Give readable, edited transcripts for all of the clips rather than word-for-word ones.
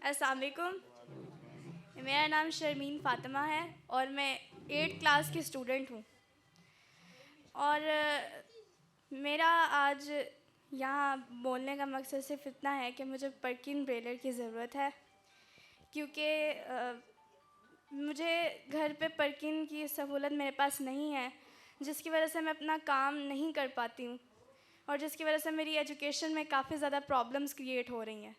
अस्सलाम वालेकुम। मेरा नाम शर्मीन फ़ातिमा है और मैं 8th क्लास की स्टूडेंट हूँ। और मेरा आज यहाँ बोलने का मकसद सिर्फ इतना है कि मुझे पर्किन ब्रेलर की ज़रूरत है, क्योंकि मुझे घर पे पर्किन की सहूलत मेरे पास नहीं है, जिसकी वजह से मैं अपना काम नहीं कर पाती हूँ और जिसकी वजह से मेरी एजुकेशन में काफ़ी ज़्यादा प्रॉब्लम्स क्रिएट हो रही हैं।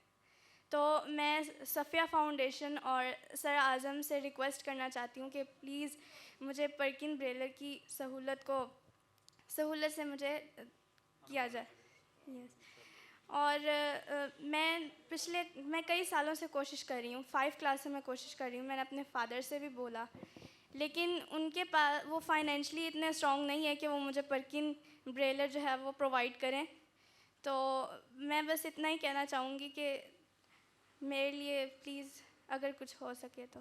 तो मैं सफ़िया फाउंडेशन और सर आज़म से रिक्वेस्ट करना चाहती हूँ कि प्लीज़ मुझे पर्किन ब्रेलर की सहूलत से मुझे किया जाए। यस। और मैं कई सालों से कोशिश कर रही हूँ, 5 क्लास से मैं कोशिश कर रही हूँ। मैंने अपने फ़ादर से भी बोला, लेकिन उनके पास वो फाइनेंशियली इतने स्ट्रॉन्ग नहीं है कि वो मुझे पर्किन ब्रेलर जो है वो प्रोवाइड करें। तो मैं बस इतना ही कहना चाहूँगी कि मेरे लिए प्लीज़ अगर कुछ हो सके तो।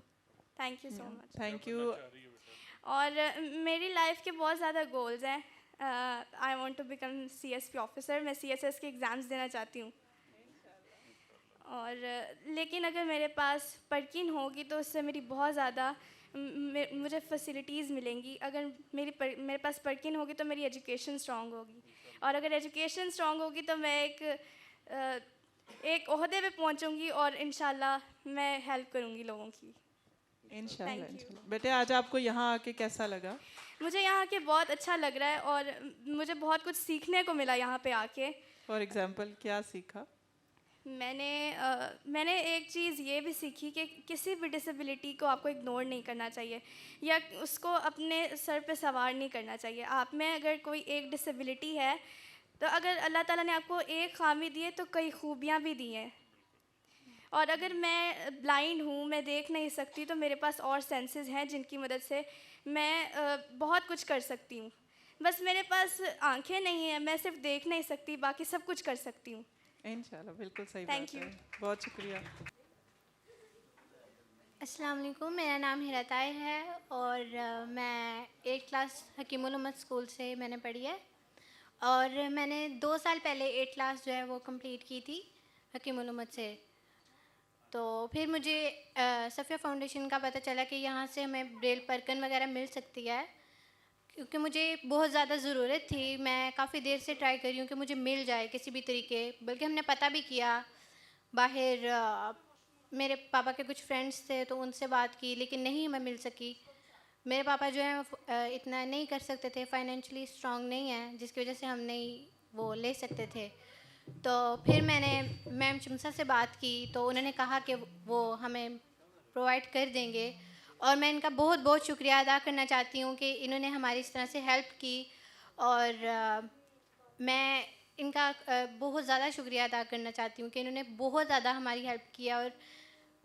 Thank you so much. Thank you. और मेरी लाइफ के बहुत ज़्यादा गोल्स हैं। I want to become CSP officer. मैं सीएसएस के एग्ज़ाम्स देना चाहती हूँ। और लेकिन अगर मेरे पास पर्किन होगी तो उससे मेरी बहुत ज़्यादा मुझे फैसिलिटीज़ मिलेंगी। अगर मेरे पास पर्किन होगी तो मेरी एजुकेशन स्ट्रॉन्ग होगी, और अगर एजुकेशन स्ट्रॉन्ग होगी तो मैं एक ओहदे पे पहुंचूंगी और इंशाल्लाह मैं हेल्प करूंगी लोगों की। इंशाल्लाह थैंक यू। इंशाल्लाह। बेटे आज आपको यहाँ आके कैसा लगा? मुझे यहाँ आके बहुत अच्छा लग रहा है और मुझे बहुत कुछ सीखने को मिला यहाँ पे आके। फॉर एग्जाम्पल क्या सीखा? मैंने एक चीज़ ये भी सीखी कि किसी भी डिसेबिलिटी को आपको इग्नोर नहीं करना चाहिए या उसको अपने सर पे सवार नहीं करना चाहिए। आप में अगर कोई एक डिसेबिलिटी है तो अगर अल्लाह ताला ने आपको एक खामी दी है तो कई खूबियाँ भी दी हैं। और अगर मैं ब्लाइंड हूँ, मैं देख नहीं सकती, तो मेरे पास और सेंसेस हैं जिनकी मदद से मैं बहुत कुछ कर सकती हूँ। बस मेरे पास आंखें नहीं हैं, मैं सिर्फ देख नहीं सकती, बाकी सब कुछ कर सकती हूँ। इंशाल्लाह बिल्कुल सही थैंक बात यू। है। बहुत शुक्रिया। अस्सलाम वालेकुम। मेरा नाम हिरा ताहिर है और मैं 8th क्लास हकीमुल उम्मत स्कूल से मैंने पढ़ी है। और मैंने 2 साल पहले 8th क्लास जो है वो कंप्लीट की थी हकीमुल उम्मत से। तो फिर मुझे सफ़िया फाउंडेशन का पता चला कि यहाँ से हमें ब्रेल पर्कन वगैरह मिल सकती है, क्योंकि मुझे बहुत ज़्यादा ज़रूरत थी। मैं काफ़ी देर से ट्राई कर रही हूँ कि मुझे मिल जाए किसी भी तरीके, बल्कि हमने पता भी किया बाहर। मेरे पापा के कुछ फ्रेंड्स थे तो उनसे बात की, लेकिन नहीं हमें मिल सकी। मेरे पापा जो है इतना नहीं कर सकते थे, फाइनेंशियली स्ट्रांग नहीं है, जिसकी वजह से हम नहीं वो ले सकते थे। तो फिर मैंने मैम शमसा से बात की तो उन्होंने कहा कि वो हमें प्रोवाइड कर देंगे। और मैं इनका बहुत बहुत शुक्रिया अदा करना चाहती हूँ कि इन्होंने हमारी इस तरह से हेल्प की। और मैं इनका बहुत ज़्यादा शुक्रिया अदा करना चाहती हूँ कि इन्होंने बहुत ज़्यादा हमारी हेल्प किया। और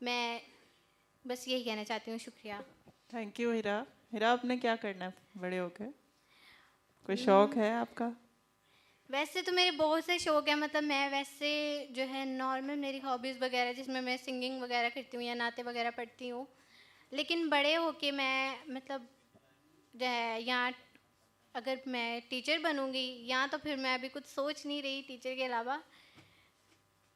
मैं बस यही कहना चाहती हूँ, शुक्रिया। थैंक यू हिरा। हिरा आपने क्या करना है बड़े होकर? कोई शौक है आपका? वैसे तो मेरे बहुत से शौक हैं, मतलब मैं वैसे जो है नॉर्मल मेरी हॉबीज़ वगैरह जिसमें मैं सिंगिंग वगैरह करती हूँ या नाते वगैरह पढ़ती हूँ। लेकिन बड़े होके मैं मतलब जो है यहाँ अगर मैं टीचर बनूँगी या तो फिर मैं अभी कुछ सोच नहीं रही टीचर के अलावा।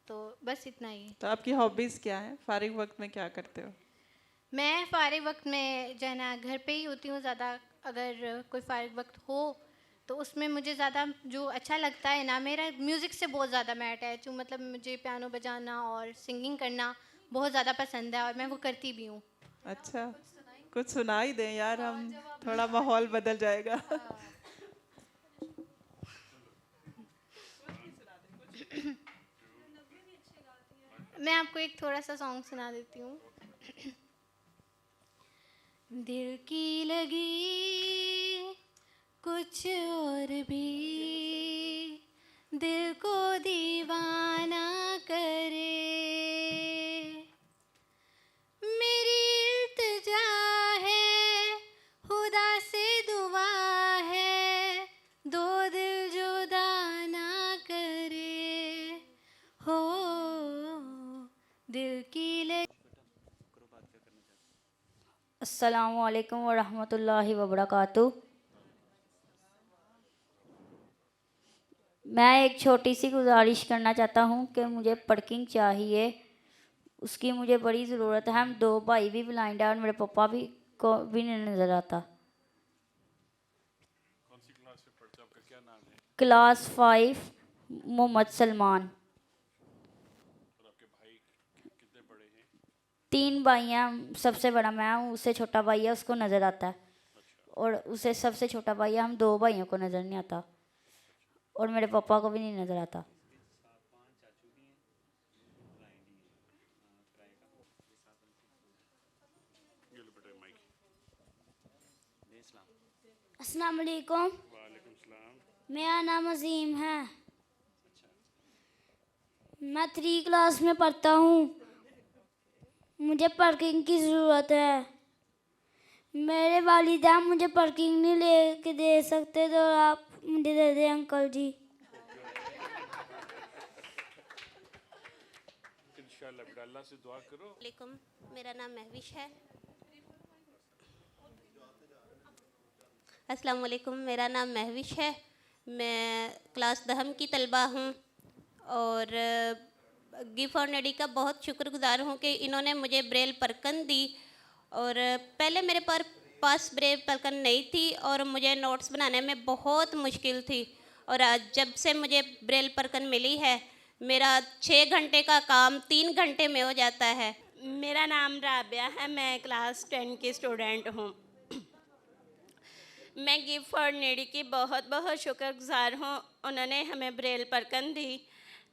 तो बस इतना ही। तो आपकी हॉबीज़ क्या है? फारिग वक्त में क्या करते हो? मैं फ़ारिग वक्त में जो है ना घर पे ही होती हूँ ज़्यादा। अगर कोई फ़ारिग वक्त हो तो उसमें मुझे ज़्यादा जो अच्छा लगता है ना, मेरा म्यूज़िक से बहुत ज़्यादा मैं अटैच हूँ। मतलब मुझे पियानो बजाना और सिंगिंग करना बहुत ज़्यादा पसंद है और मैं वो करती भी हूँ। अच्छा, कुछ सुना ही दें यार, हम थोड़ा माहौल बदल जाएगा। मैं आपको एक थोड़ा सा सॉन्ग सुना देती हूँ। दिल की लगी कुछ और भी दिल को दीवाना करे, मेरी इल्तिजा है खुदा से दुआ है, दो दिल जुदा ना करे हो दिल की लगी। अस्सलामु अलैकुम वरहमतुल्लाहि वबरकातुहू। मैं एक छोटी सी गुजारिश करना चाहता हूँ कि मुझे पर्किंग चाहिए। उसकी मुझे बड़ी ज़रूरत है। हम 2 भाई भी ब्लाइंड है और मेरे पापा भी को भी नहीं नज़र आता। कौन सी क्लास में पढ़ते हो? आपका क्या नाम है? क्लास 5, मोहम्मद सलमान। और आपके भाई कितने बड़े हैं? 3 भाई हैं, सबसे बड़ा मैं हूँ, उससे छोटा भाई है, उसको नज़र आता है। और उससे सबसे छोटा भाई है, हम 2 भाइयों को नज़र नहीं आता। और मेरे पापा को भी नहीं नज़र आता। ये लो बेटा माइक। अस्सलाम वालेकुम। वालेकुम सलाम। मेरा नाम अजीम है। मैं 3 क्लास में पढ़ता हूँ। मुझे पार्किंग की ज़रूरत है। मेरे वालिदैन मुझे पार्किंग नहीं लेके दे सकते, तो आप मुझे दे दें अंकल जी। इंशाल्लाह बेटा अल्लाह से दुआ करो। वालेकुम, मेरा नाम महविश है। अस्सलाम वालेकुम, मेरा नाम महविश है। मैं क्लास 10 की तलबा हूँ और गिफ और नडी का बहुत शुक्रगुजार हूँ कि इन्होंने मुझे ब्रेल परकन दी। और पहले मेरे पास ब्रेल परकन नहीं थी और मुझे नोट्स बनाने में बहुत मुश्किल थी। और आज जब से मुझे ब्रेल परकन मिली है, मेरा 6 घंटे का काम 3 घंटे में हो जाता है। मेरा नाम राबिया है। मैं क्लास 10 की स्टूडेंट हूँ। मैं गिफ्ट और नेडी की बहुत बहुत शुक्रगुजार हूँ। उन्होंने हमें ब्रेल परकन दी।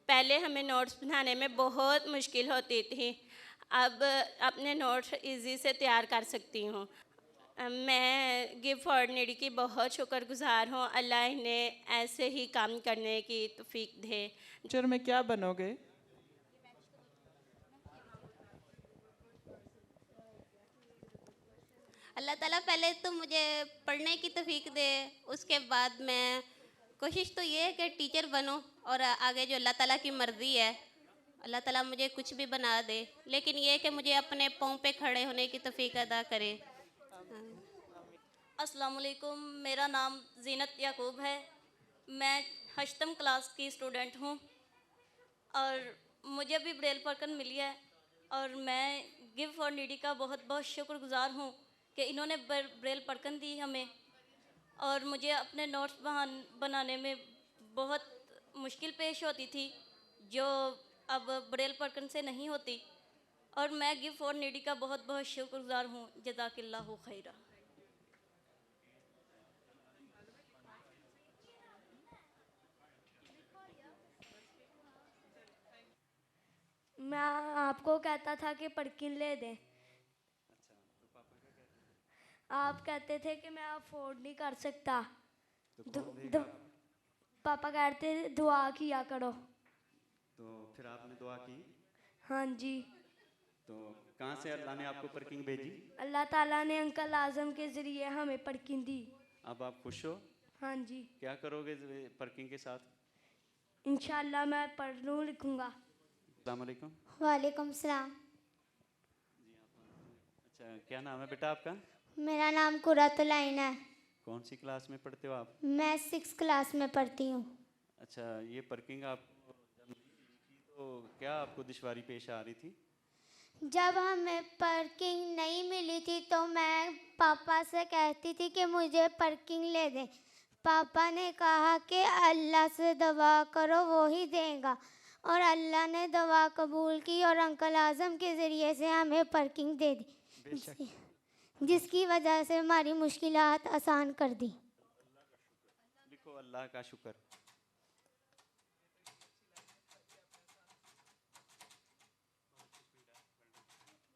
पहले हमें नोट्स बनाने में बहुत मुश्किल होती थी, अब अपने नोट्स इजी से तैयार कर सकती हूँ। मैं गिफ्ट और नेडी की बहुत शुक्रगुजार हूँ। अल्लाह इन्हें ऐसे ही काम करने की तौफीक दे। फ्यूचर में क्या बनोगे? अल्लाह ताला पहले तो मुझे पढ़ने की तौफीक दे, उसके बाद मैं कोशिश तो ये है कि टीचर बनूं और आगे जो अल्लाह ताला की मर्ज़ी है, अल्लाह ताला मुझे कुछ भी बना दे, लेकिन ये है कि मुझे अपने पाँव पे खड़े होने की तौफीक अदा करे। अस्सलाम वालेकुम, मेरा नाम जीनत याकूब है। मैं 8वीं क्लास की स्टूडेंट हूँ और मुझे भी ब्रेल परकन मिली है। और मैं गिव फॉर नीडी का बहुत बहुत शुक्रगुजार हूँ कि इन्होंने ब्रेल परकन दी हमें। और मुझे अपने नोट्स बनाने में बहुत मुश्किल पेश होती थी, जो अब ब्रेल परकन से नहीं होती। और मैं गिव फॉर नीडी का बहुत बहुत शुक्रगुजार हूँ। जज़ाकिल्लाहु खैरा। मैं आपको कहता था कि परकिन ले दें। आप कहते थे कि मैं अफोर्ड नहीं कर सकता। पापा कहते थे दुआ किया करो। तो फिर आपने दुआ की? हाँ जी। तो कहाँ से अल्लाह ने आपको परकिंग भेजी? अल्लाह ताला ने अंकल आज़म के ज़रिए हमें परकिन दी। अब आप खुश हो? हाँ जी। क्या करोगे परकिंग के साथ? इंशाल्लाह मैं पढ़ लूँ लिखूँगा। अस्सलाम वालेकुम। वालेकुम सलाम। अच्छा, क्या नाम है बेटा आपका? मेरा नाम कुरातुलैन है। कौन सी क्लास में पढ़ते हो आप? मैं 6 क्लास में पढ़ती हूँ। अच्छा, ये परकिंग आपको जब मिली थी तो क्या आपको दुश्वारी पेश आ रही थी? जब हमें पार्किंग नहीं मिली थी तो मैं पापा से कहती थी कि मुझे पार्किंग ले दें। पापा ने कहा कि अल्लाह से दुआ करो, वो ही देगा। और अल्लाह ने दुआ कबूल की और अंकल आज़म के ज़रिए से हमें पार्किंग दे दी, जिसकी वजह से हमारी मुश्किलात आसान कर दी। लिखो अल्लाह का शुक्र।